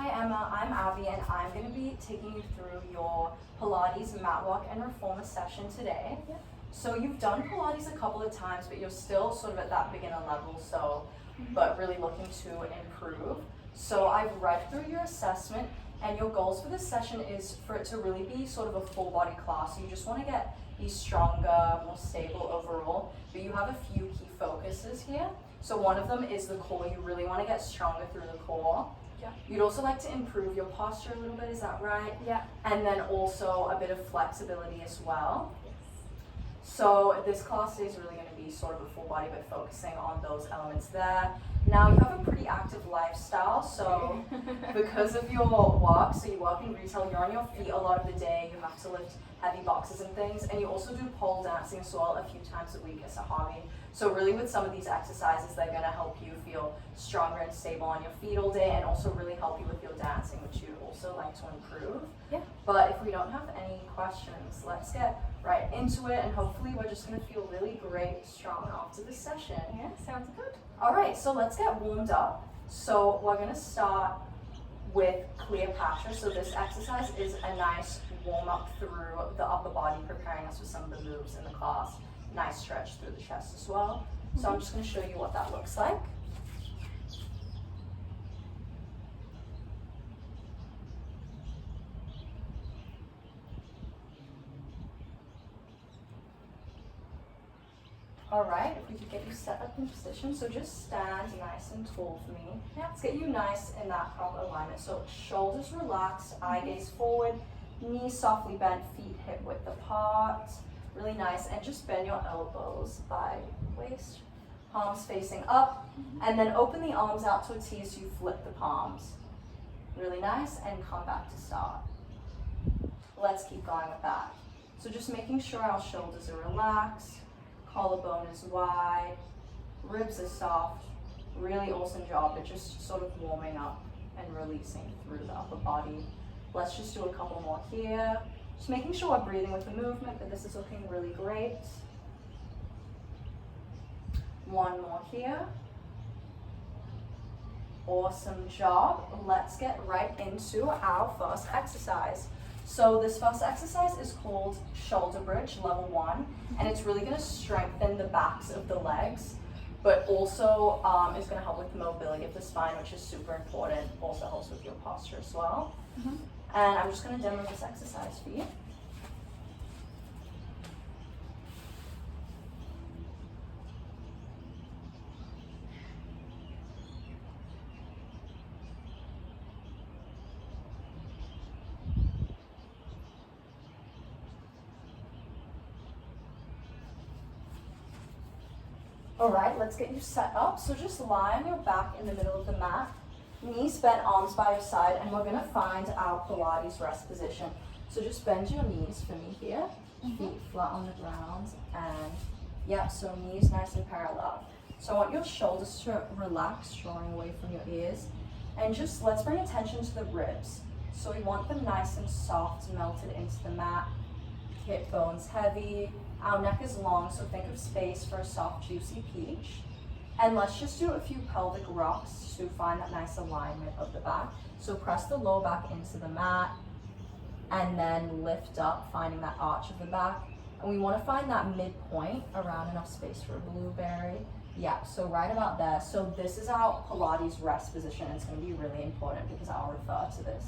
Hi Emma, I'm Abbey and I'm going to be taking you through your Pilates mat walk and reformer session today. Yeah. So you've done Pilates a couple of times, but you're still sort of at that beginner level, but really looking to improve. So I've read through your assessment and your goals for this session is for it to really be sort of a full body class. So you just want to be stronger, more stable overall, but you have a few key focuses here. So one of them is the core. You really want to get stronger through the core. Yeah. You'd also like to improve your posture a little bit, is that right? Yeah. And then also a bit of flexibility as well. Yes. So this class today is really going to be sort of a full body, but focusing on those elements there. Now you have a pretty active lifestyle, so because of your work, so you work in retail, you're on your feet a lot of the day, you have to lift heavy boxes and things, and you also do pole dancing as well a few times a week as a hobby. So really with some of these exercises, they're going to help you feel stronger and stable on your feet all day, and also really help you with your dancing, which you'd also like to improve. Yeah. But if we don't have any questions, let's get right into it, and hopefully we're just going to feel really great, strong after this session. Yeah, sounds good. All right, so let's get warmed up. So we're going to start with Cleopatra. So this exercise is a nice warm up through the upper body, preparing us for some of the moves in the class. Nice stretch through the chest as well. So I'm just going to show you what that looks like. All right, if we could get you set up in position, so just stand nice and tall for me. Let's get you nice in that proper alignment. So shoulders relaxed, eye gaze forward, knees softly bent, feet hip width apart. Really nice, and just bend your elbows by waist, palms facing up, and then open the arms out to a T as you flip the palms. Really nice, and come back to start. Let's keep going with that. So just making sure our shoulders are relaxed, collarbone is wide, ribs are soft. Really awesome job at just sort of warming up and releasing through the upper body. Let's just do a couple more here. Just making sure we're breathing with the movement, but this is looking really great. One more here. Awesome job. Let's get right into our first exercise. So this first exercise is called shoulder bridge, level 1, and it's really going to strengthen the backs of the legs, but also is going to help with the mobility of the spine, which is super important. Also helps with your posture as well. And I'm just going to demo this exercise for you. All right, let's get you set up. So just lie on your back in the middle of the mat. Knees bent, arms by your side, and we're gonna find our Pilates rest position. So just bend your knees for me here, feet flat on the ground, and so knees nice and parallel. So I want your shoulders to relax, drawing away from your ears, and just let's bring attention to the ribs. So we want them nice and soft, melted into the mat, hip bones heavy, our neck is long, so think of space for a soft, juicy peach. And let's just do a few pelvic rocks to find that nice alignment of the back. So press the lower back into the mat and then lift up, finding that arch of the back. And we want to find that midpoint around enough space for a blueberry. Yeah, so right about there. So this is our Pilates rest position. It's going to be really important because I'll refer to this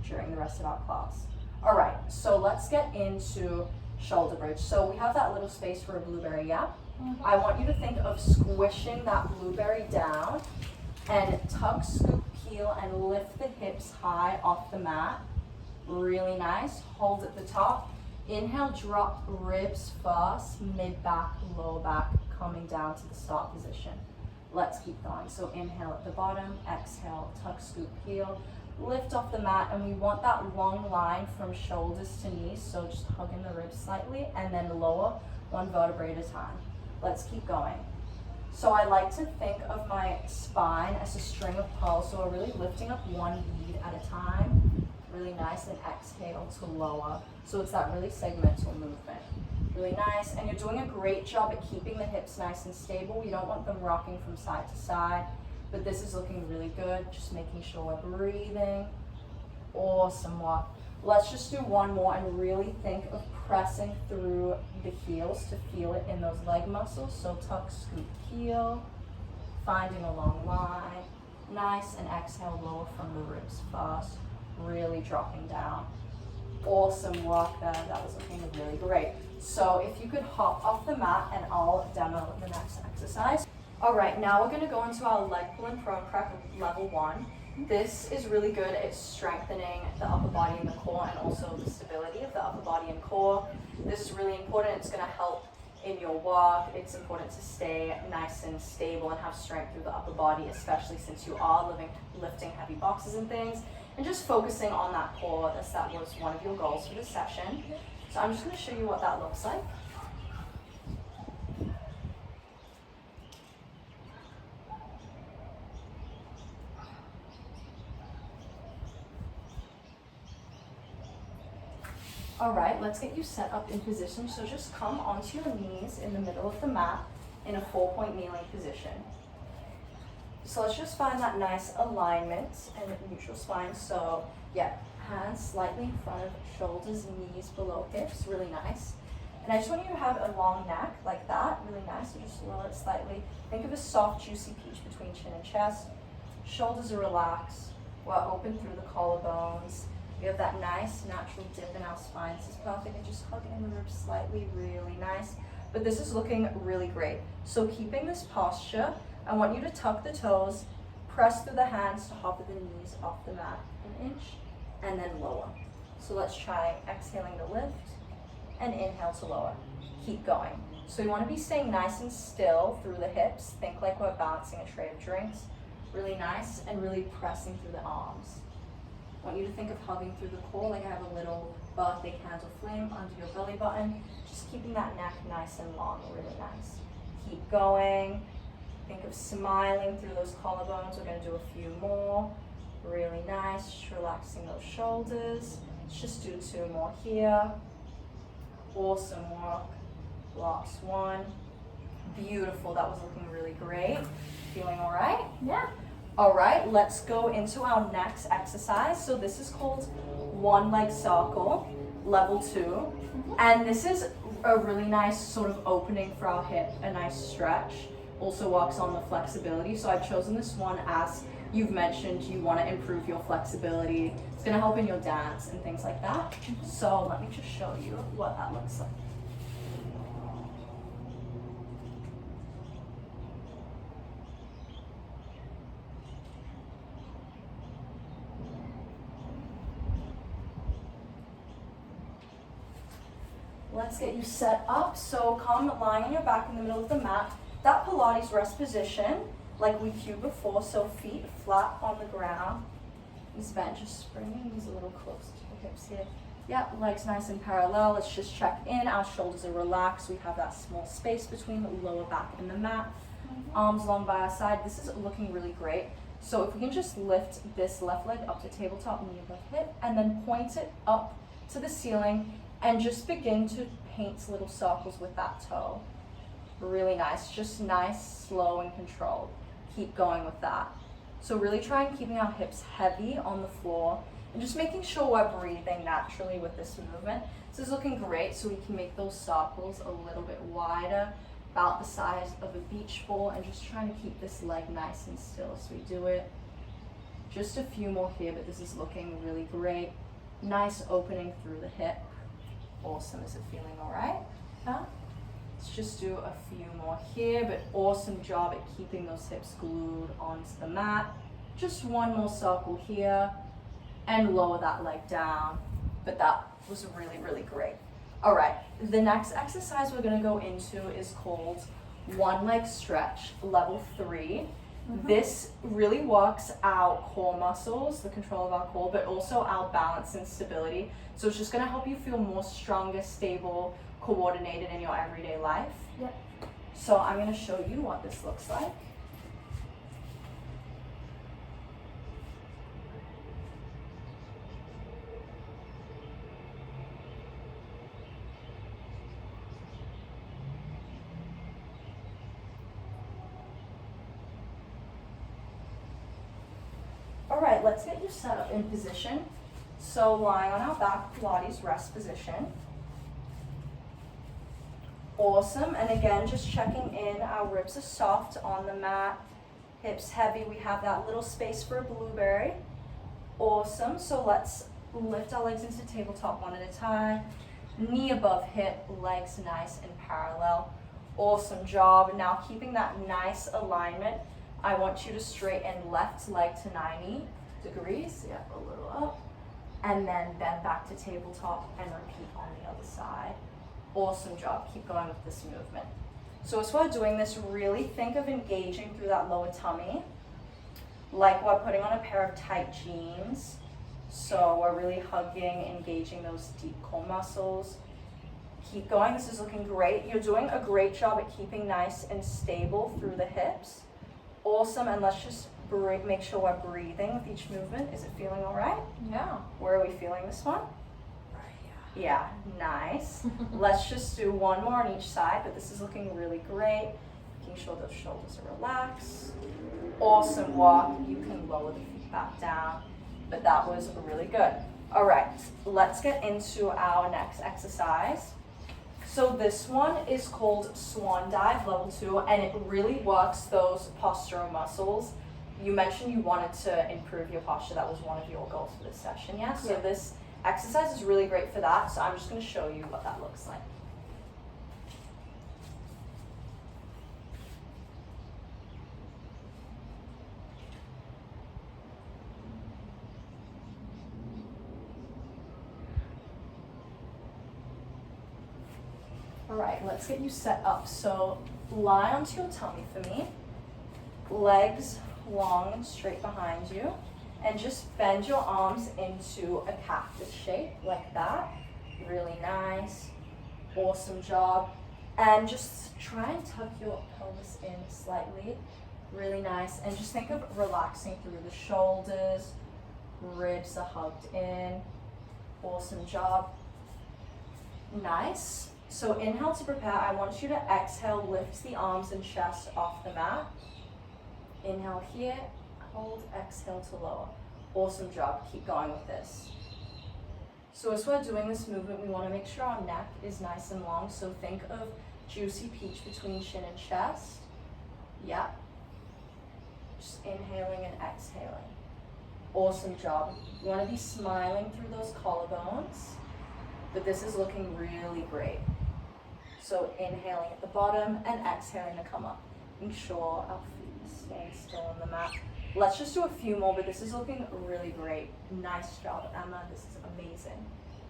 during the rest of our class. All right, so let's get into shoulder bridge. So we have that little space for a blueberry, yeah? I want you to think of squishing that blueberry down and tuck, scoop, heel, and lift the hips high off the mat. Really nice. Hold at the top. Inhale, drop ribs first, mid-back, lower back, coming down to the start position. Let's keep going. So inhale at the bottom, exhale, tuck, scoop, heel, lift off the mat, and we want that long line from shoulders to knees, so just hugging the ribs slightly, and then lower one vertebrae at a time. Let's keep going. So I like to think of my spine as a string of pearls, so we're really lifting up one bead at a time. Really nice, and exhale to lower. So it's that really segmental movement. Really nice, and you're doing a great job at keeping the hips nice and stable. We don't want them rocking from side to side. but this is looking really good. Just making sure we're breathing. Awesome work. Let's just do one more and really think of pressing through the heels to feel it in those leg muscles. So tuck, scoop, heel, finding a long line. Nice, and exhale, lower from the ribs first, really dropping down. Awesome work there, that was looking really great. So if you could hop off the mat and I'll demo the next exercise. All right, now we're gonna go into our leg pull and prone prep level 1. This is really good at strengthening the upper body and the core, and also the stability of the upper body and core. This is really important. It's gonna help in your work. It's important to stay nice and stable and have strength through the upper body, especially since you are lifting heavy boxes and things, and just focusing on that core, as that was one of your goals for this session. So I'm just gonna show you what that looks like. All right, let's get you set up in position. So just come onto your knees in the middle of the mat in a 4-point kneeling position. So let's just find that nice alignment and neutral spine. So yeah, hands slightly in front of shoulders, knees below hips, really nice. And I just want you to have a long neck like that, really nice. So just lower it slightly. Think of a soft, juicy peach between chin and chest. Shoulders are relaxed. We're open through the collarbones. We have that nice natural dip in our spine. This is perfect. And just hugging in the ribs slightly, really nice. But this is looking really great. So keeping this posture, I want you to tuck the toes, press through the hands to hover the knees off the mat an inch, and then lower. So let's try exhaling to lift and inhale to lower. Keep going. So we want to be staying nice and still through the hips. Think like we're balancing a tray of drinks. Really nice, and really pressing through the arms. I want you to think of hugging through the core like I have a little birthday candle flame under your belly button. Just keeping that neck nice and long, really nice. Keep going. Think of smiling through those collarbones. We're going to do a few more. Really nice. Just relaxing those shoulders. Let's just do 2 more here. Awesome work. Last one. Beautiful. That was looking really great. Feeling all right? Yeah. All right, let's go into our next exercise. So this is called one leg circle, level 2. And this is a really nice sort of opening for our hip, a nice stretch. Also works on the flexibility. So I've chosen this one as you've mentioned you want to improve your flexibility. It's going to help in your dance and things like that. So let me just show you what that looks like. Let's get you set up. So come lying on your back in the middle of the mat. That Pilates rest position, like we cued before, so feet flat on the ground. Knees bent, just bringing these a little close to the hips here. Yeah, legs nice and parallel. Let's just check in. Our shoulders are relaxed. We have that small space between the lower back and the mat. Arms long by our side. This is looking really great. So if we can just lift this left leg up to tabletop, knee above hip, and then point it up to the ceiling, and just begin to paint little circles with that toe. Really nice, just nice, slow, and controlled. Keep going with that. So really try and keeping our hips heavy on the floor, and just making sure we're breathing naturally with this movement. This is looking great, so we can make those circles a little bit wider, about the size of a beach ball, and just trying to keep this leg nice and still as we do it. Just a few more here, but this is looking really great. Nice opening through the hip. Awesome. Is it feeling all right? Huh? Let's just do a few more here, but awesome job at keeping those hips glued onto the mat. Just one more circle here, and lower that leg down. But that was really, really great. All right, the next exercise we're gonna go into is called one leg stretch, level 3. This really works our core muscles, the control of our core, but also our balance and stability. So it's just gonna help you feel more stronger, stable, coordinated in your everyday life. Yep. So I'm gonna show you what this looks like. All right, let's get you set up in position. So lying on our back, Pilates rest position. Awesome, and again, just checking in, our ribs are soft on the mat, hips heavy, we have that little space for a blueberry. Awesome, so let's lift our legs into tabletop one at a time, knee above hip, legs nice and parallel. Awesome job. Now keeping that nice alignment, I want you to straighten left leg to 90 degrees, yep, a little up, and then bend back to tabletop and repeat on the other side. Awesome job, keep going with this movement. So as we're doing this, really think of engaging through that lower tummy, like we're putting on a pair of tight jeans. So we're really hugging, engaging those deep core muscles. Keep going, this is looking great. You're doing a great job at keeping nice and stable through the hips. Awesome, and let's just make sure we're breathing with each movement. Is it feeling all right? Yeah. Where are we feeling this one? Yeah, nice. Let's just do one more on each side, but this is looking really great. Making sure those shoulders are relaxed. Awesome walk. You can lower the feet back down, but that was really good. All right, let's get into our next exercise. So this one is called Swan Dive Level 2, and it really works those postural muscles. You mentioned you wanted to improve your posture. That was one of your goals for this session, yeah? So this exercise is really great for that, so I'm just going to show you what that looks like. All right, let's get you set up. So lie onto your tummy for me, legs long and straight behind you. And just bend your arms into a cactus shape like that. Really nice. Awesome job. And just try and tuck your pelvis in slightly. Really nice. And just think of relaxing through the shoulders. Ribs are hugged in. Awesome job. Nice. So inhale to prepare. I want you to exhale, lift the arms and chest off the mat. Inhale here. Hold, exhale to lower. Awesome job, keep going with this. So as we're doing this movement, we want to make sure our neck is nice and long. So think of juicy peach between chin and chest. Yeah. Just inhaling and exhaling. Awesome job. You want to be smiling through those collarbones, but this is looking really great. So inhaling at the bottom and exhaling to come up. Make sure our feet are staying still on the mat. Let's just do a few more, but this is looking really great. Nice job, Emma. This is amazing.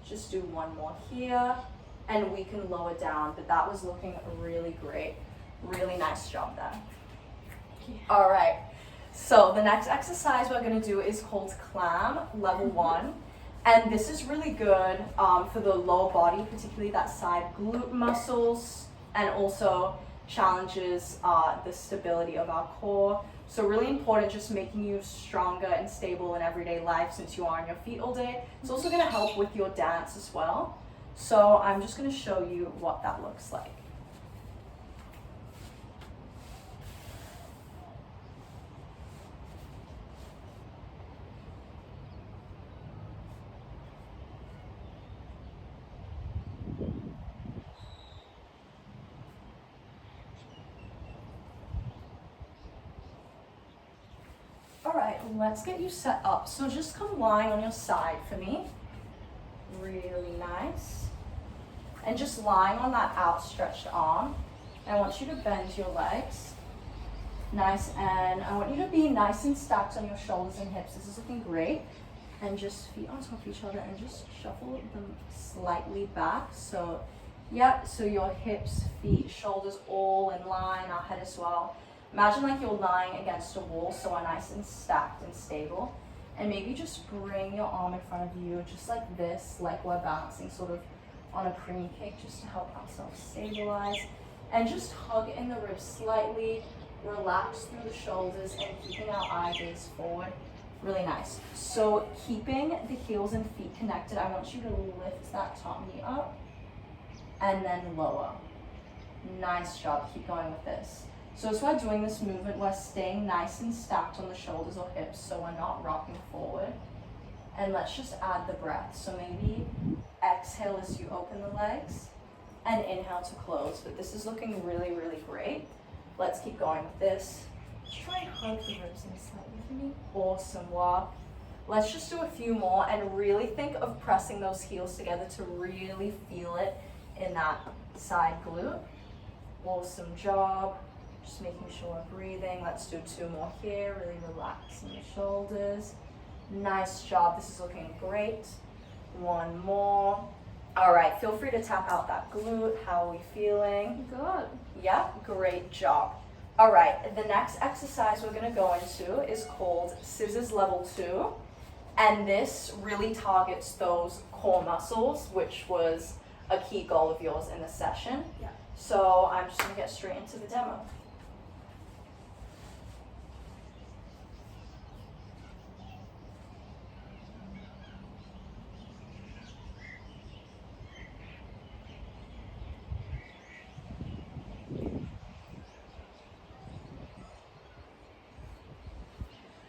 Just do one more here, and we can lower down, but that was looking really great. Really nice job there. All right, so the next exercise we're gonna do is called Clam Level 1. And this is really good for the lower body, particularly that side glute muscles, and also challenges the stability of our core. So really important, just making you stronger and stable in everyday life since you are on your feet all day. It's also gonna help with your dance as well. So I'm just gonna show you what that looks like. Let's get you set up. So just come lying on your side for me. Really nice. And just lying on that outstretched arm. I want you to bend your legs. Nice, and I want you to be nice and stacked on your shoulders and hips. This is looking great. And just feet on top of each other and just shuffle them slightly back. So, yep, so your hips, feet, shoulders all in line, our head as well. Imagine like you're lying against a wall, so we're nice and stacked and stable. And maybe just bring your arm in front of you, just like this, like we're bouncing sort of on a cream cake, just to help ourselves stabilize. And just hug in the ribs slightly, relax through the shoulders, and keeping our eye gaze forward. Really nice. So keeping the heels and feet connected, I want you to lift that top knee up and then lower. Nice job, keep going with this. So as we're doing this movement, we're staying nice and stacked on the shoulders or hips so we're not rocking forward. And let's just add the breath. So maybe exhale as you open the legs and inhale to close. But this is looking really, really great. Let's keep going with this. Try and hug the ribs in slightly for me. Awesome work. Let's just do a few more and really think of pressing those heels together to really feel it in that side glute. Awesome job. Just making sure we're breathing. Let's do 2 more here. Really relaxing the shoulders. Nice job. This is looking great. 1 more. All right, feel free to tap out that glute. How are we feeling? Good. Yeah, great job. All right, the next exercise we're gonna go into is called Scissors Level 2. And this really targets those core muscles, which was a key goal of yours in the session. Yeah. So I'm just gonna get straight into the demo.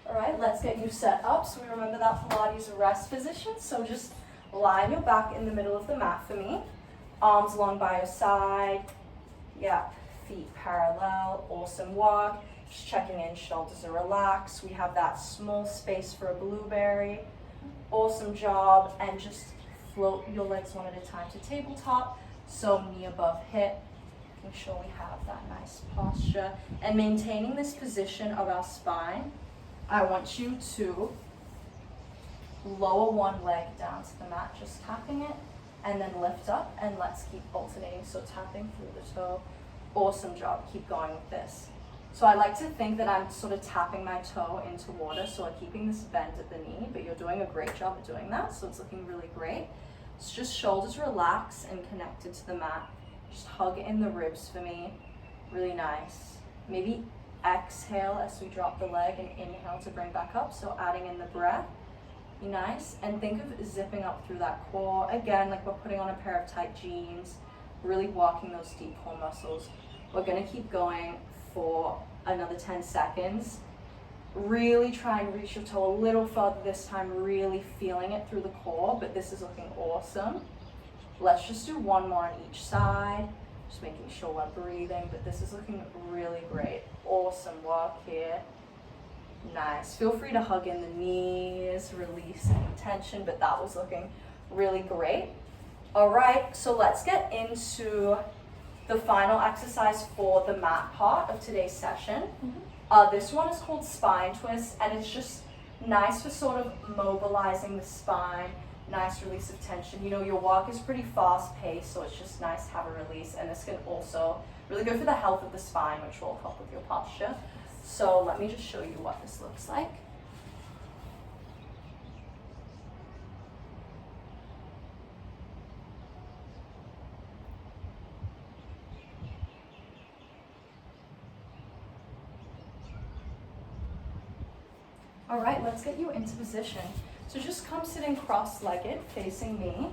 Alright, let's get you set up. So we remember that Pilates rest position. So just lie on your back in the middle of the mat for me. Arms long by your side. Yeah, feet parallel. Awesome work. Just checking in, shoulders are relaxed. We have that small space for a blueberry. Awesome job. And just float your legs one at a time to tabletop. So knee above hip. Making sure we have that nice posture. And maintaining this position of our spine, I want you to lower one leg down to the mat, just tapping it, and then lift up, and let's keep alternating. So tapping through the toe. Awesome job. Keep going with this. So I like to think that I'm sort of tapping my toe into water, so we're keeping this bend at the knee, but you're doing a great job of doing that, so it's looking really great. It's just shoulders relaxed and connected to the mat. Just hug in the ribs for me. Really nice. Maybe exhale as we drop the leg and inhale to bring back up. So adding in the breath. Be nice. And think of zipping up through that core. Again, like we're putting on a pair of tight jeans. Really walking those deep core muscles. We're going to keep going for another 10 seconds. Really try and reach your toe a little further this time. Really feeling it through the core. But this is looking awesome. Let's just do 1 more on each side. Just making sure we're breathing, but this is looking really great. Awesome work here. Nice. Feel free to hug in the knees, release any tension, but that was looking really great. All right, so let's get into the final exercise for the mat part of today's session. This one is called spine twist, and it's just nice for sort of mobilizing the spine. Nice release of tension. You know, your walk is pretty fast paced, so it's just nice to have a release, and this can also really good for the health of the spine, which will help with your posture. So let me just show you what this looks like. All right, let's get you into position. So just come sitting cross-legged, facing me.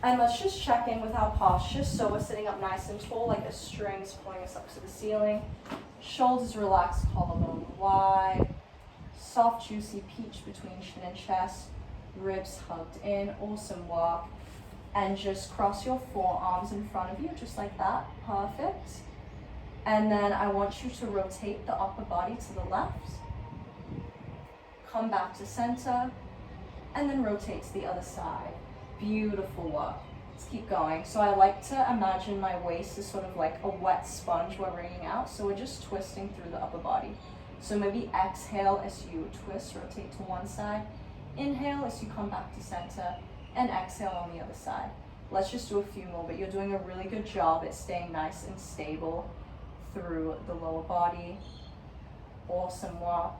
And let's just check in with our posture. So we're sitting up nice and tall, like a string's pulling us up to the ceiling. Shoulders relaxed, collarbone wide. Soft, juicy peach between chin and chest. Ribs hugged in, awesome work. And just cross your forearms in front of you, just like that, perfect. And then I want you to rotate the upper body to the left. Come back to center, and then rotate to the other side. Beautiful work. Let's keep going. So I like to imagine my waist is sort of like a wet sponge we're wringing out. So we're just twisting through the upper body. So maybe exhale as you twist, rotate to one side. Inhale as you come back to center, and exhale on the other side. Let's just do a few more, but you're doing a really good job at staying nice and stable through the lower body. Awesome work.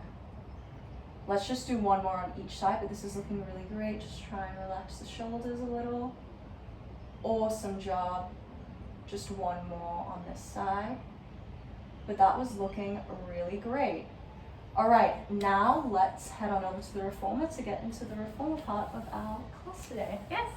Let's just do 1 more on each side, but this is looking really great. Just try and relax the shoulders a little. Awesome job. Just 1 more on this side. But that was looking really great. All right, now let's head on over to the reformer to get into the reformer part of our class today. Yes.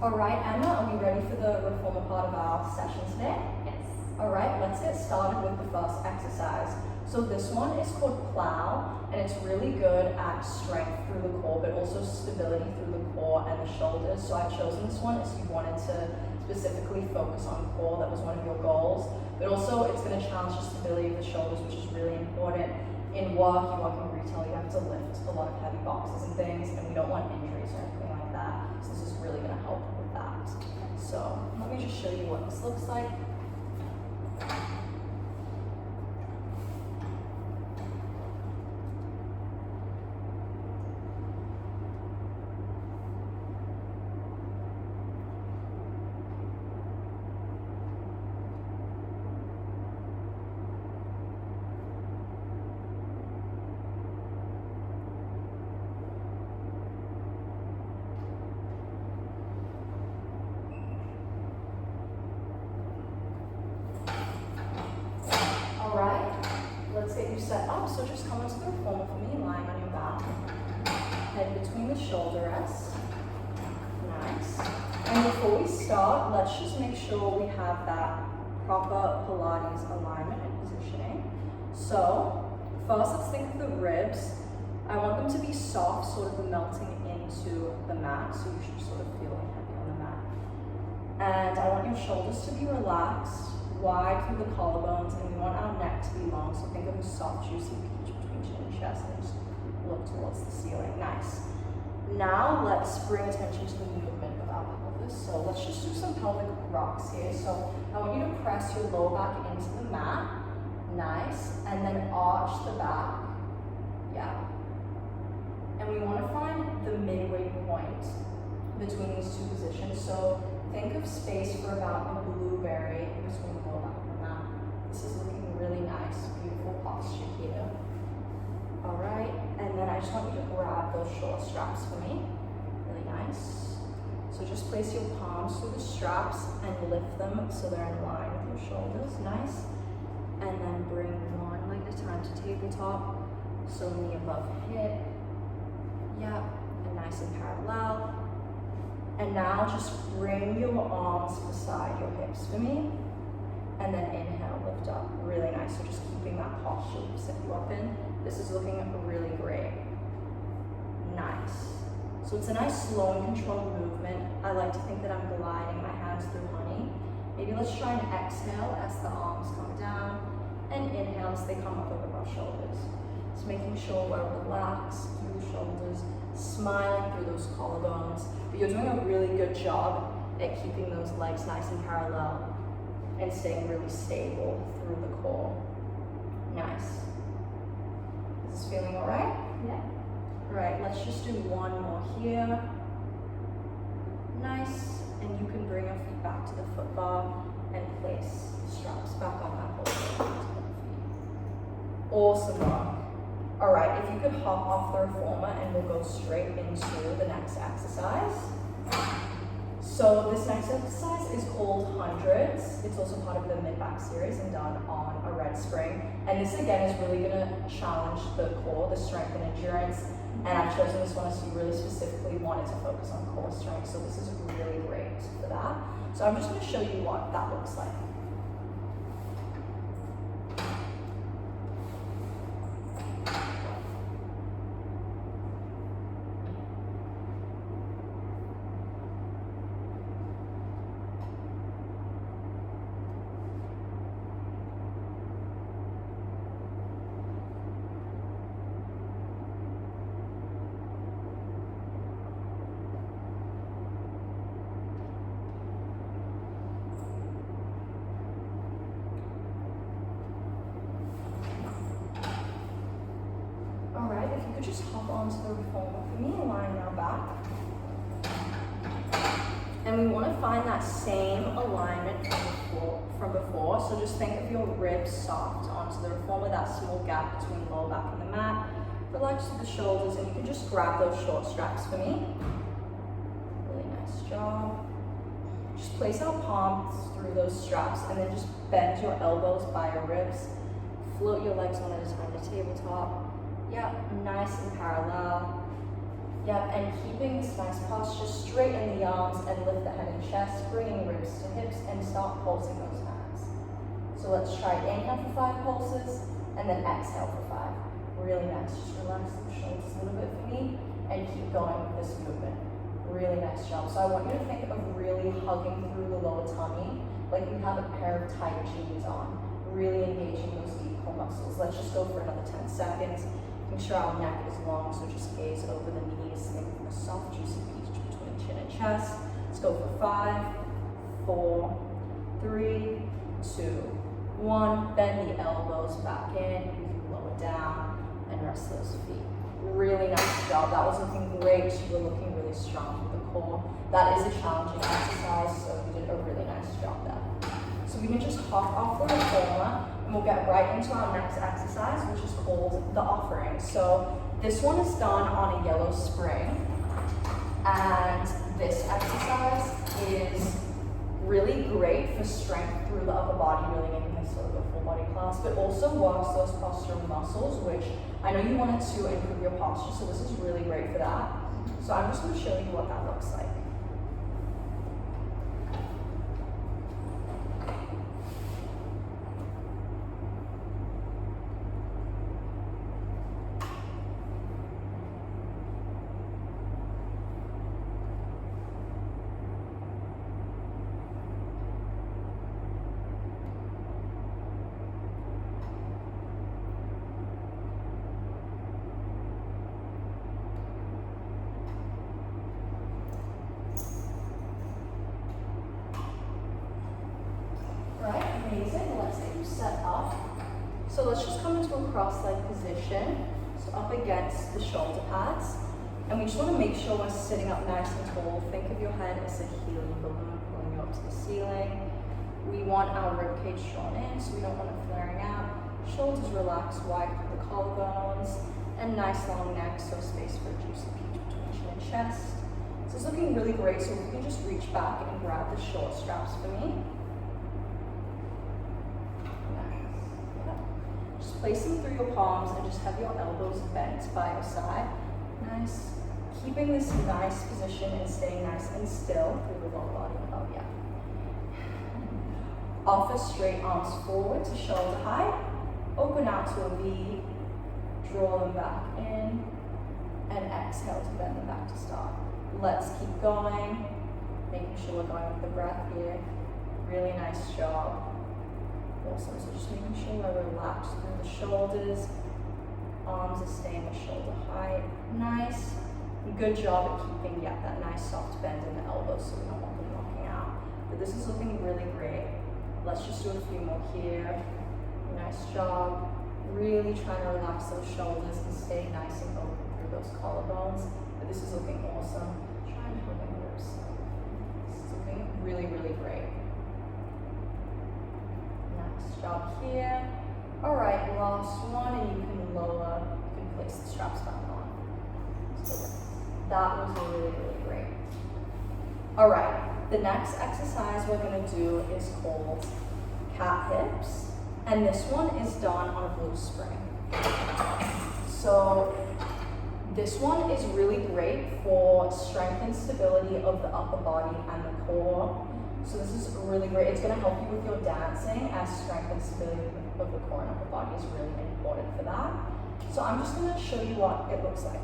All right, Emma, are we ready for the reformer part of our session today? Yes. Alright, let's get started with the first exercise. So this one is called plow, and it's really good at strength through the core, but also stability through the core and the shoulders. So I've chosen this one as you wanted to specifically focus on core, that was one of your goals. But also it's going to challenge the stability of the shoulders, which is really important. In work, you work in retail, you have to lift a lot of heavy boxes and things, and we don't want injuries or anything like that. So this is really going to help with that. So let me just show you what this looks like. Let's get you set up. So just come into the reformer for me, lying on your back. Head between the shoulder rests. Nice. And before we start, let's just make sure we have that proper Pilates alignment and positioning. So first, let's think of the ribs. I want them to be soft, sort of melting into the mat. So you should sort of feel heavy on the mat. And I want your shoulders to be relaxed, wide through the collarbones, and we want our neck to be long. So think of a soft, juicy peach between chin and chest, and just look towards the ceiling. Nice. Now let's bring attention to the movement of our pelvis. So let's just do some pelvic rocks here. So I want you to press your lower back into the mat. Nice. And then arch the back. Yeah. And we want to find the midway point between these two positions. So think of space for about a blueberry in between the lower back and the mat. This is looking really nice, beautiful posture here. All right, and then I just want you to grab those short straps for me. Really nice. So just place your palms through the straps and lift them so they're in line with your shoulders. Nice. And then bring one leg at a time to tabletop. So knee above hip. Yep, and nice and parallel. And now just bring your arms beside your hips for me. And then inhale, lift up. Really nice. So just keeping that posture we set you up in. This is looking really great. Nice. So it's a nice slow and controlled movement. I like to think that I'm gliding my hands through honey. Maybe let's try and exhale as the arms come down. And inhale as they come up over our shoulders. Just making sure we're relaxed through the shoulders, smiling through those collarbones. But you're doing a really good job at keeping those legs nice and parallel and staying really stable through the core. Nice. Is this feeling all right? Yeah. All right, let's just do one more here. Nice. And you can bring your feet back to the foot bar and place the straps back on that whole feet. Awesome work. All right, if you could hop off the reformer and we'll go straight into the next exercise. So this next exercise is called hundreds. It's also part of the mid-back series and done on a red spring. And this again is really gonna challenge the core, the strength and endurance. And I've chosen this one as you really specifically wanted to focus on core strength. So this is really great for that. So I'm just gonna show you what that looks like. If you could just hop onto the reformer for me, lying on our back. And we want to find that same alignment from before. So just think of your ribs soft onto the reformer, that small gap between lower back and the mat. Relax through the shoulders, and you can just grab those short straps for me. Really nice job. Just place our palms through those straps, and then just bend your elbows by your ribs. Float your legs one at a time to tabletop. Yep, nice and parallel. Yep, and keeping this nice posture, straighten the arms and lift the head and chest, bringing ribs to hips and start pulsing those hands. So let's try inhale for 5 pulses, and then exhale for 5. Really nice. Just relax the shoulders a little bit for me, and keep going with this movement. Really nice job. So I want you to think of really hugging through the lower tummy, like you have a pair of tight jeans on. Really engaging those deep core muscles. Let's just go for another 10 seconds. Make sure our neck is long, so just gaze over the knees. Think of a soft, juicy peach between chin and chest. Let's go for 5, 4, 3, 2, 1. Bend the elbows back in. You can lower down and rest those feet. Really nice job. That was looking great. You were looking really strong with the core. That is a challenging exercise, so you did a really nice job there. So we can just hop off the reformer, and we'll get right into our next exercise, which is called the offering. So this one is done on a yellow spring, and this exercise is really great for strength through the upper body, really making this sort of a full body class, but also works those postural muscles, which I know you wanted to improve your posture, so this is really great for that. So I'm just going to show you what that looks like. Amazing. Let's get you set up. So let's just come into a cross-leg position, so up against the shoulder pads. And we just want to make sure we're sitting up nice and tall. Think of your head as a helium balloon pulling you up to the ceiling. We want our rib cage drawn in, so we don't want it flaring out. Shoulders relaxed, wide through the collarbones, and nice long neck, so space for a juicy peach between chin and chest. So it's looking really great, so we can just reach back and grab the short straps for me. Just place them through your palms and just have your elbows bent by your side. Nice. Keeping this nice position and staying nice and still through the lower body. Oh yeah. Offer straight arms forward to shoulder height. Open out to a V. Draw them back in. And exhale to bend them back to start. Let's keep going. Making sure we're going with the breath here. Really nice job. Awesome, so just making sure we're relaxed through the shoulders. Arms are staying at shoulder height. Nice. Good job at keeping, that nice soft bend in the elbows so we don't want them knocking out. But this is looking really great. Let's just do a few more here. Nice job. Really trying to relax those shoulders and stay nice and open through those collarbones. But this is looking awesome. Try and hold my ribs. This is looking really, really great. Job here. All right, last one, and you can lower, you can place the straps back on. So that was really, really great. All right, the next exercise we're gonna do is called cat hips, and this one is done on a blue spring. So this one is really great for strength and stability of the upper body and the core. So this is really great. It's going to help you with your dancing, as strength and stability of the core and upper body is really important for that. So I'm just going to show you what it looks like.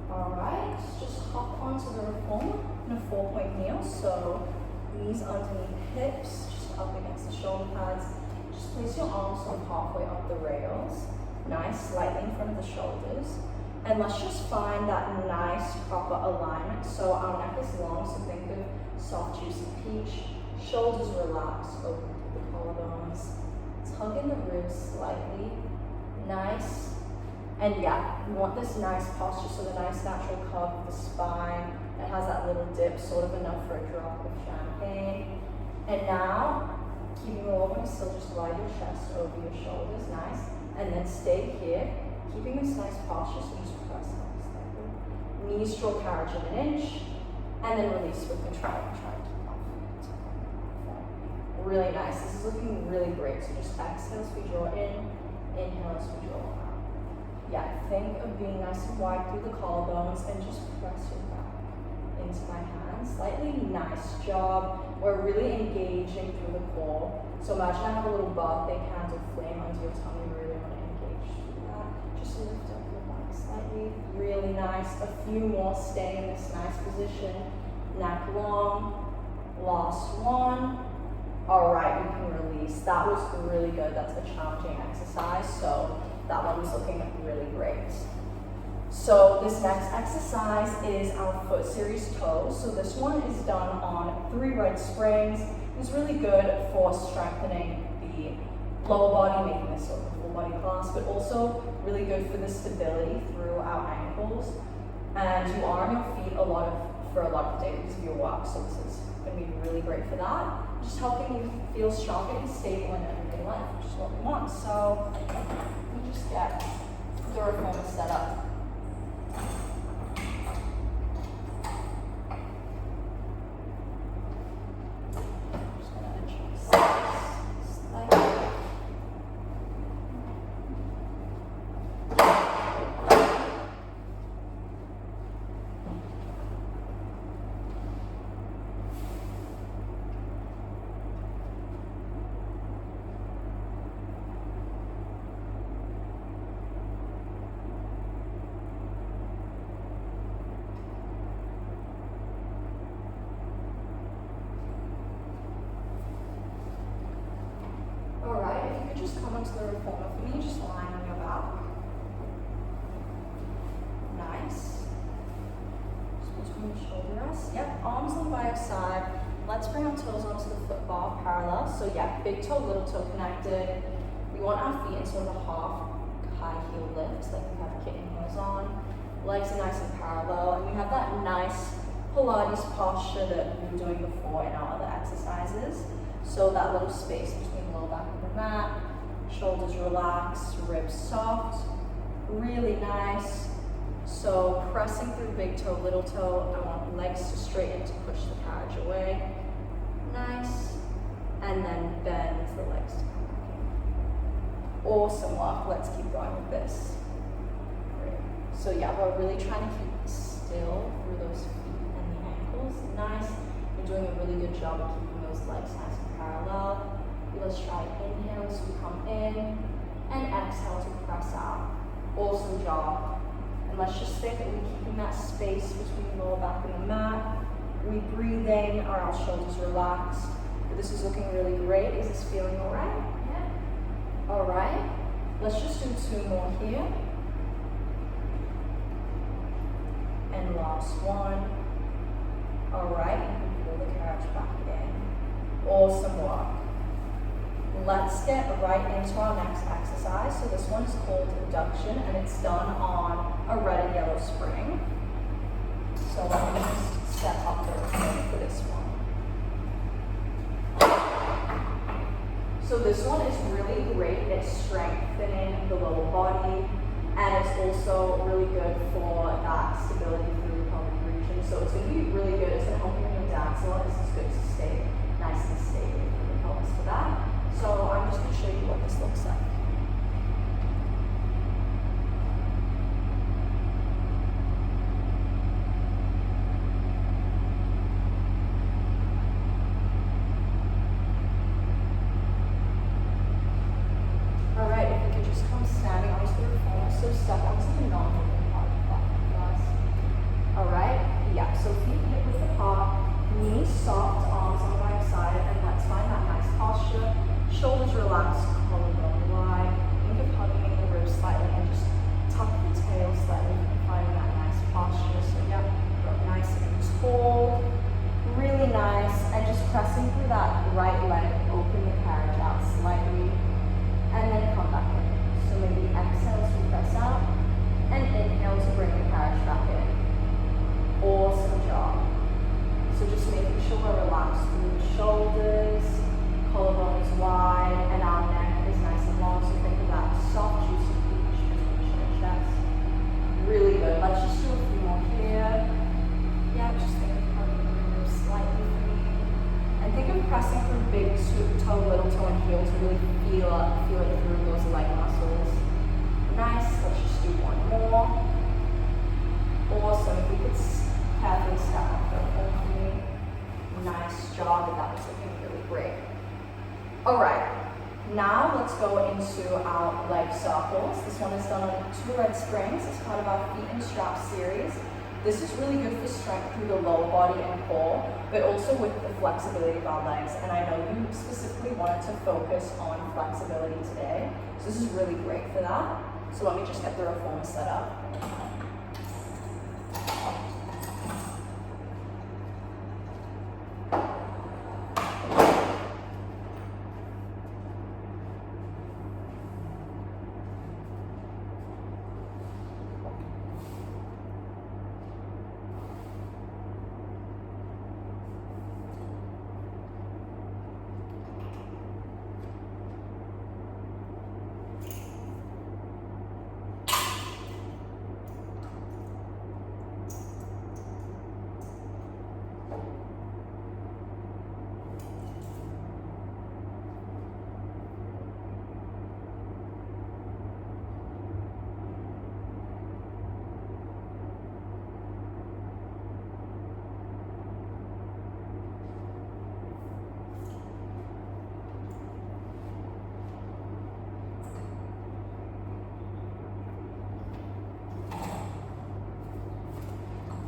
Alright, just hop onto the reformer in a 4-point kneel. So knees underneath hips, just up against the shoulder pads. Just place your arms sort of halfway up the rails. Nice, slightly in front of the shoulders. And let's just find that nice proper alignment. So our neck is long, so think of soft, juicy peach. Shoulders relaxed, open through the collarbones. Tug in the ribs slightly. Nice. And we want this nice posture, so the nice natural curve of the spine. It has that little dip, sort of enough for a drop of champagne. And now, keeping the lower body still, just glide your chest over your shoulders, nice. And then stay here, keeping this nice posture, so just press up slightly. Knees draw carriage in an inch, and then release with control. Try to keep off. Really nice. This is looking really great. So just exhale as we draw in, inhale as we draw out. Yeah, think of being nice and wide through the collarbones and just press your back into my hands. Slightly nice job. We're really engaging through the core. So imagine I have a little birthday candle flame under your tongue. You really want to engage through that. Just lift up your back slightly. Really nice. A few more. Stay in this nice position. Neck long. Last one. All right, we can release. That was really good. That's a challenging exercise. So that one was looking really great. So this next exercise is our foot series toes. So this one is done on 3 red springs. It's really good for strengthening the lower body, making this sort of a full body class, but also really good for the stability through our ankles. And you are on your feet for a lot of days of your work, so this is going to be really great for that. Just helping you feel strong and stable in everyday life, which is what we want. So let me just get the reformer set up. Just come onto the reformer for me, just lying on your back. Nice. Just between the shoulder rests. Yep, arms on by your side. Let's bring our toes onto the foot bar parallel. So yeah, big toe, little toe connected. We want our feet in sort of a half high heel lift, like we have kitten heels on. Legs are nice and parallel, and we have that nice Pilates posture that we were doing before in our other exercises. So that little space between the lower back and the mat. Shoulders relaxed, ribs soft, really nice. So pressing through big toe, little toe. I want legs to straighten to push the carriage away. Nice. And then bend the legs to come back in. Awesome work. Let's keep going with this. Great. So yeah, we're really trying to keep still through those feet and the ankles. Nice. You're doing a really good job of keeping those legs nice and parallel. Let's try inhale as we come in, and exhale to press out. Awesome job. And let's just think that we're keeping that space between the lower back and the mat. We breathe in, our shoulders relaxed. This is looking really great. Is this feeling all right? Yeah. All right. Let's just do 2 more here. And last one. All right. You can pull the carriage back in. Awesome work. Let's get right into our next exercise. So this one is called induction, and it's done on a red and yellow spring. So let me just set up the routine for this one. So this one is really great at strengthening the lower body, and it's also really good for that stability through the pelvic region. So it's going to be really good. It's going to help you in your dance a lot. This is good to stay nice and stable through the pelvis for that. So I'm just going to show you what this looks like. All right, if we could just come standing onto the reformer, so step onto the non-moving part of the platform first. All right, yeah, so feet hip width apart, knees soft, arms on by your side, and let's find that nice posture. Shoulders relaxed, collarbone wide. Think of hugging the ribs slightly and just tuck the tail slightly and finding that nice posture. So yeah, nice and tall, really nice, and just pressing through that right leg, open the carriage out slightly, and then come back in. So maybe exhale as we press out, and inhale to bring the carriage back in. Awesome job. So just making sure we're relaxed through the shoulders. Collarbone is wide, and our neck is nice and long, so think of that soft, juicy peach between chin and chest. Really good. Let's just do a few more here. feel it through those leg muscles. Nice, let's just do one more. Awesome, if we could carefully step up the whole for me. Nice job, and that was looking really great. All right, now let's go into our leg circles. This one is done on 2 red springs. It's part of our feet and straps series. This is really good for strength through the lower body and core, but also with the flexibility of our legs. And I know you specifically wanted to focus on flexibility today, so this is really great for that. So let me just get the reformer set up.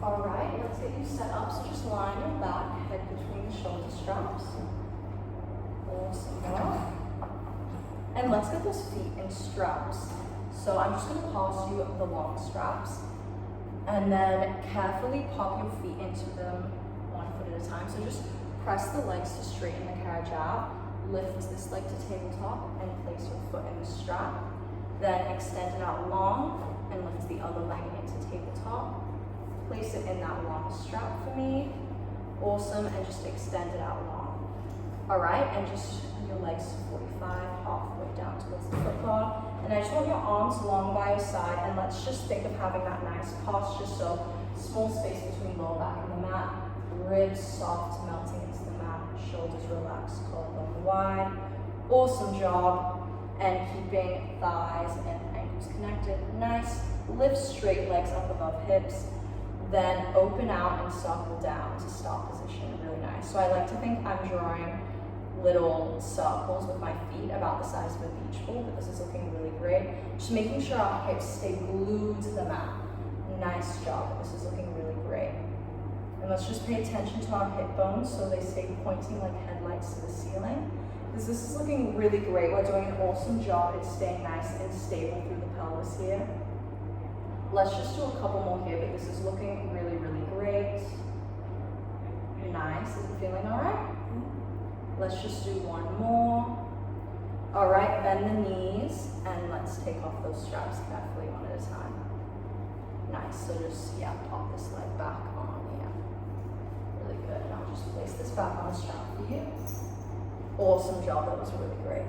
All right, let's get you set up. So just line your back, head between the shoulder straps. Awesome work. And let's get those feet in straps. So I'm just gonna pass you the long straps and then carefully pop your feet into them 1 foot at a time. So just press the legs to straighten the carriage out, lift this leg to tabletop and place your foot in the strap. Then extend it out long and lift the other leg into tabletop. Place it in that long strap for me. Awesome, and just extend it out long. All right, and just your legs 45, halfway down towards the foot bar. And I just want your arms long by your side, and let's just think of having that nice posture. So small space between lower back and the mat, ribs soft, melting into the mat, shoulders relaxed, collarbone wide. Awesome job, and keeping thighs and ankles connected. Nice, lift straight legs up above hips. Then open out and circle down to start position, really nice. So I like to think I'm drawing little circles with my feet about the size of a beach ball, but this is looking really great. Just making sure our hips stay glued to the mat. Nice job, this is looking really great. And let's just pay attention to our hip bones so they stay pointing like headlights to the ceiling. Because this is looking really great. We're doing an awesome job at staying nice and stable through the pelvis here. Let's just do a couple more here, but this is looking really, really great. Nice, is it feeling all right? Let's just do one more. All right, bend the knees, and let's take off those straps carefully one at a time. Nice, so just, pop this leg back on, Really good, and I'll just place this back on the strap for you. Awesome job, that was really great.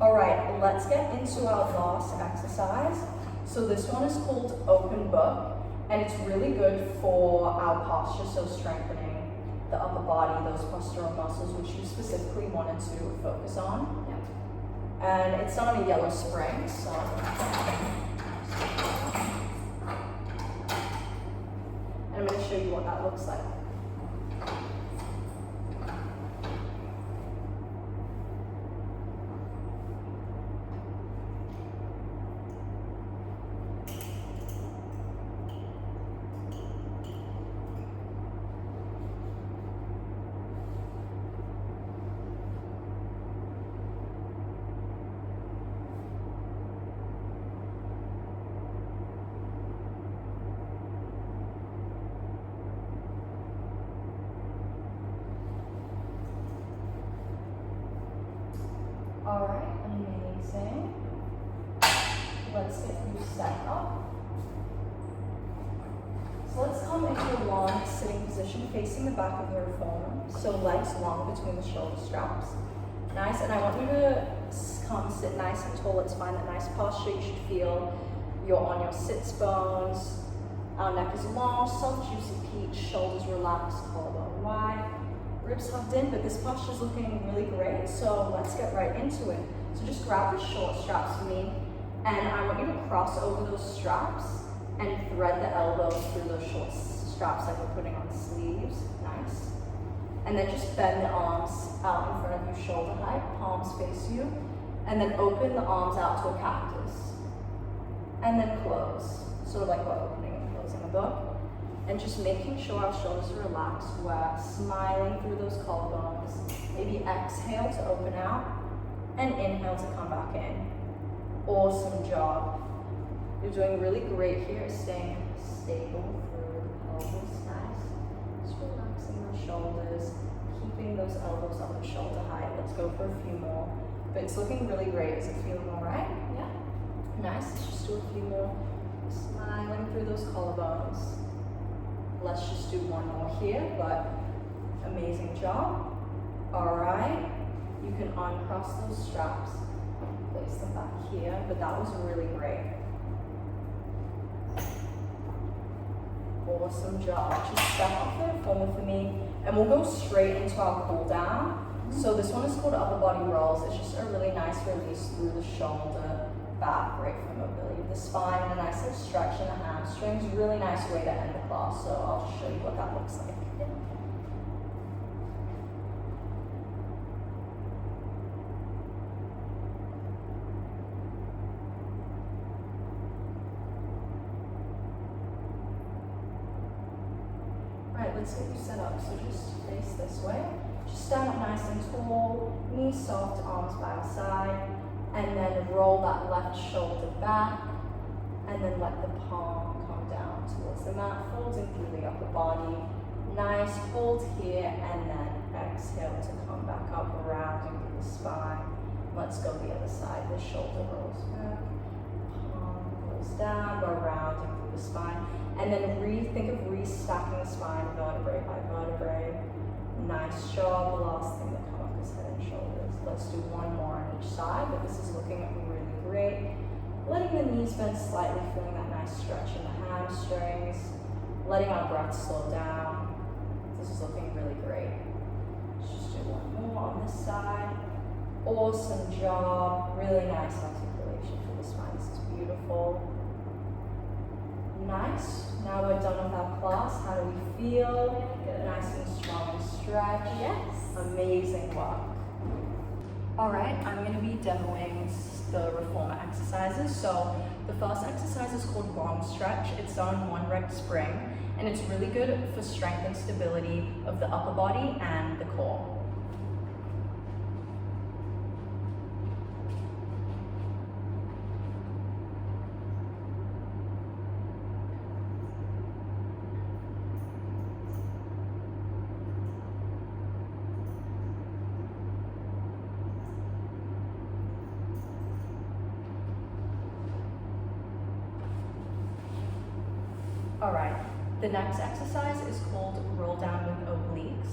All right, let's get into our last exercise. So this one is called open book, and it's really good for our posture, so strengthening the upper body, those postural muscles, which you specifically wanted to focus on. And it's on a yellow spring, so. And I'm going to show you what that looks like. All right, amazing. Let's get you set up. So let's come into a long sitting position facing the back of the reformer. So legs long between the shoulder straps. Nice, and I want you to come sit nice and tall. Let's find that nice posture. You should feel you're on your sits bones. Our neck is long, soft, juicy peach, shoulders relaxed, collarbone wide. Ribs hugged in, but this posture is looking really great, so let's get right into it. So just grab the short straps for me, and I want you to cross over those straps and thread the elbows through those short straps like we're putting on the sleeves. Nice. And then just bend the arms out in front of you, shoulder height, palms face you, and then open the arms out to a cactus. And then close, sort of like we're opening and closing a book. And just making sure our shoulders are relaxed. We're smiling through those collarbones. Maybe exhale to open out and inhale to come back in. Awesome job. You're doing really great here, staying stable through the pelvis. Nice. Just relaxing those shoulders, keeping those elbows up at shoulder height. Let's go for a few more. But it's looking really great. Is it feeling all right? Yeah. Nice. Let's just do a few more. Smiling through those collarbones. Let's just do one more here, but amazing job. All right. You can uncross those straps, place them back here, but that was really great. Awesome job. Just step off the reformer for me, and we'll go straight into our cool down. So this one is called upper body rolls. It's just a really nice release through the shoulder, back, great for mobility of the spine, and a nice little stretch in the hamstrings. Really nice way to end the class, so I'll show you what that looks like. Alright, let's get you set up. So just face this way. Just stand up nice and tall, knees soft, arms by our side. And then roll that left shoulder back, and then let the palm come down towards the mat, folding through the upper body. Nice, hold here, and then exhale to come back up, rounding through the spine. Let's go the other side. The shoulder rolls back, palm goes down, we're rounding through the spine. And then think of restacking the spine, vertebrae by vertebrae. Nice job. The last thing to come up is head and shoulders. Let's do one more on each side, but this is looking really great. Letting the knees bend slightly, feeling that nice stretch in the hamstrings. Letting our breath slow down. This is looking really great. Let's just do one more on this side. Awesome job. Really nice articulation for the spine. This is beautiful. Nice. Now we're done with our class. How do we feel? Nice and strong and stretch. Yes. Amazing work. All right, I'm going to be demoing the reformer exercises. So the first exercise is called long stretch. It's done on one rep spring, and it's really good for strength and stability of the upper body and the core. All right, the next exercise is called roll down with obliques.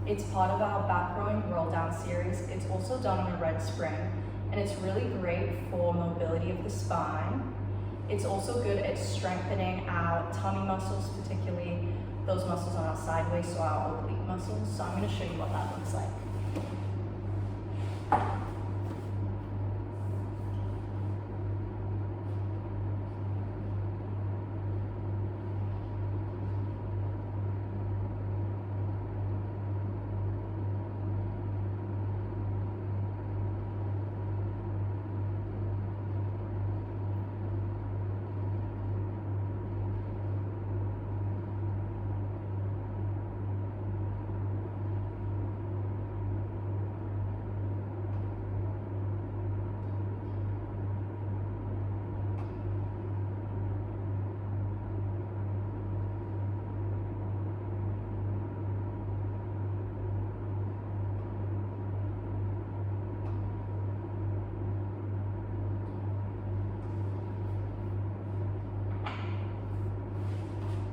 It's part of our back rowing roll down series. It's also done on a red spring, and it's really great for mobility of the spine. It's also good at strengthening our tummy muscles, particularly those muscles on our sideways, so our oblique muscles. So I'm going to show you what that looks like.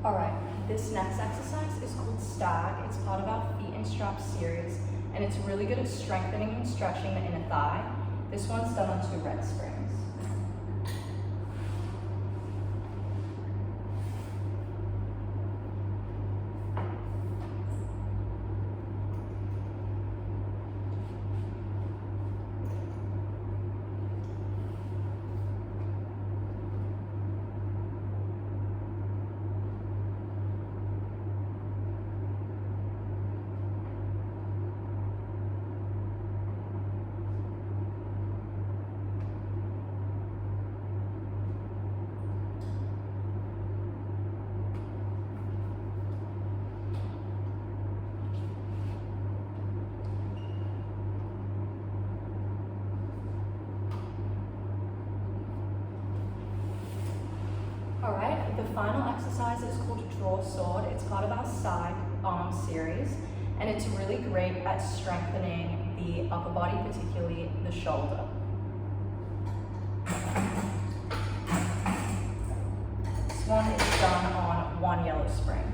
All right, this next exercise is called stag. It's part of our feet and straps series, and it's really good at strengthening and stretching the inner thigh. This one's done on 2 red springs. All right, the final exercise is called draw sword. It's part of our side arm series, and it's really great at strengthening the upper body, particularly the shoulder. This one is done on one yellow spring.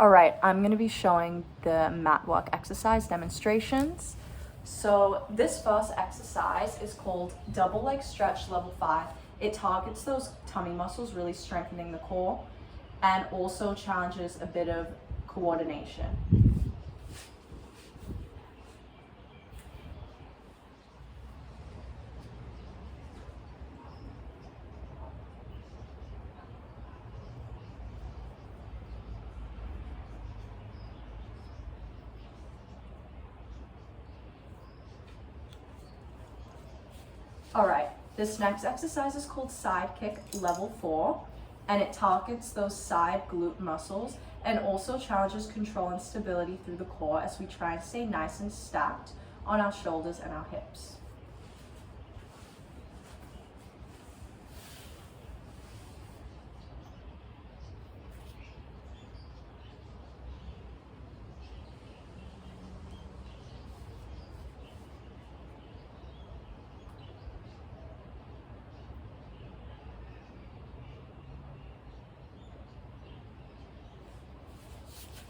All right, I'm gonna be showing the mat work exercise demonstrations. So this first exercise is called double leg stretch level 5. It targets those tummy muscles, really strengthening the core, and also challenges a bit of coordination. All right, this next exercise is called side kick level 4, and it targets those side glute muscles and also challenges control and stability through the core as we try and stay nice and stacked on our shoulders and our hips.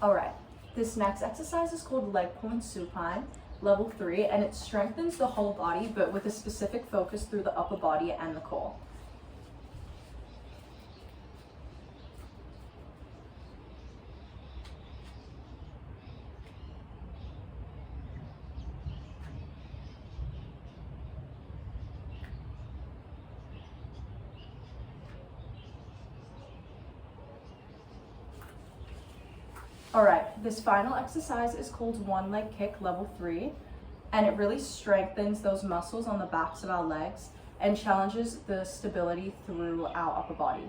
All right, this next exercise is called leg pull and supine, level 3, and it strengthens the whole body, but with a specific focus through the upper body and the core. All right, this final exercise is called one leg kick level 3, and it really strengthens those muscles on the backs of our legs and challenges the stability through our upper body.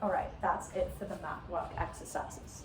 All right, that's it for the mat work exercises.